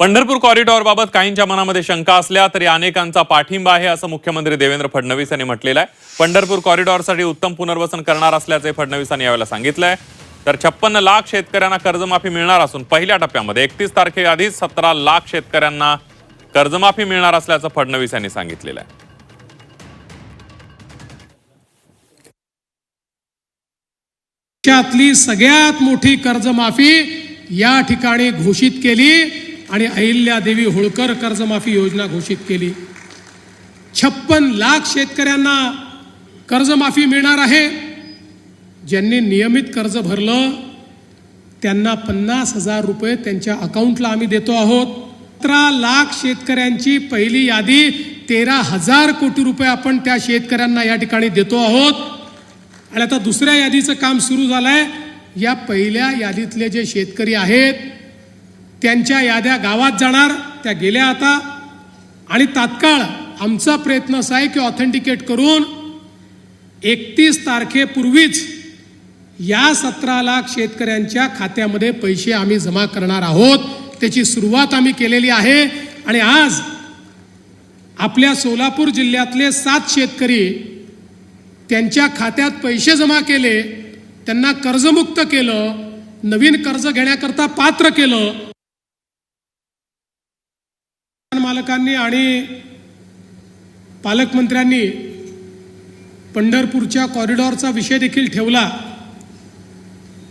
पंढरपूर कॉरिडॉरबाबत काहींच्या मनामध्ये शंका असल्या तरी अनेकांचा पाठिंबा आहे असं मुख्यमंत्री देवेंद्र फडणवीस यांनी म्हटलेलं आहे। पंढरपूर कॉरिडॉरसाठी उत्तम पुनर्वसन करणार असल्याचे फडणवीसांनी यावेळेला सांगितलंय। तर 56 लाख शेतकऱ्यांना कर्जमाफी मिळणार असून पहिल्या टप्प्यामध्ये 31 तारखेआधीच 17 लाख शेतकऱ्यांना कर्जमाफी मिळणार असल्याचं फडणवीस यांनी सांगितलेलं आहे। त्यातली सगळ्यात मोठी कर्जमाफी या ठिकाणी घोषित केली आणि अहिल्यादेवी होळकर कर्जमाफी योजना घोषित केली। 56 लाख शेतकऱ्यांना कर्जमाफी मिळणार आहे। ज्यांनी नियमित कर्ज भरलं त्यांना 50,000 रुपये त्यांच्या अकाउंटला आम्ही देतो आहोत। 17 लाख शेतकऱ्यांची पहिली यादी 13,000 कोटी रुपये आपण त्या शेतकऱ्यांना या ठिकाणी देतो आहोत। आणि आता दुसऱ्या यादीचं काम सुरू झालंय। या पहिल्या यादीतले जे शेतकरी आहेत त्यांच्या याद्या गावात जाणार, त्या गेल्या आता, आणि तात्काळ आमचा प्रयत्न असा आहे की ऑथेंटिकेट करून 31 तारखेपूर्वीच या 17 लाख शेतकऱ्यांच्या खात्यामध्ये पैसे आम्ही जमा करणार आहोत। त्याची सुरुवात आम्ही केलेली आहे आणि आज आपल्या सोलापूर जिल्ह्यातले 7 शेतकरी त्यांच्या खात्यात पैसे जमा केले, त्यांना कर्जमुक्त केलं, नवीन कर्ज घेण्याकरता पात्र केलं। मालकांनी आणि पालकमंत्र्यांनी पंढरपूरच्या कॉरिडॉरचा विषय देखील ठेवला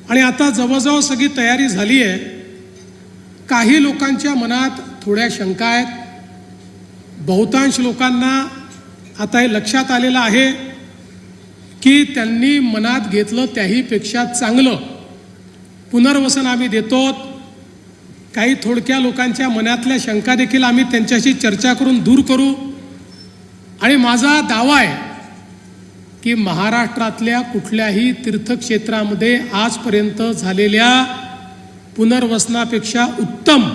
आणि आता जवळजवळ सगळी तयारी झाली आहे। काही लोकांच्या मनात थोड्या शंका आहेत। बहुतांश लोकांना आता हे लक्षात आलेलं आहे की त्यांनी मनात घेतलं त्याहीपेक्षा चांगलं पुनर्वसन आम्ही देतो। काही थोडक्या लोकांच्या मनातल्या शंका देखील आम्ही त्यांच्याशी चर्चा करून दूर करू। आणि माझा दावा आहे की महाराष्ट्रातल्या कुठल्याही तीर्थक्षेत्रामध्ये आजपर्यंत झालेल्या पुनर्वसनापेक्षा उत्तम,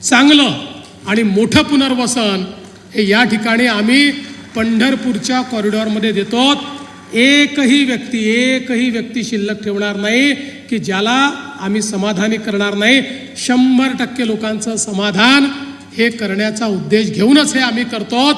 चांगलं आणि मोठं पुनर्वसन हे या ठिकाणी आम्ही पंढरपूरच्या कॉरिडॉरमध्ये देतो। एकही व्यक्ती शिल्लक ठेवणार नाही की ज्याला आम्ही समाधानी करणार नाही। 100% लोकांचं समाधान हे करण्याचा उद्देश घेऊनच हे आम्ही करतो।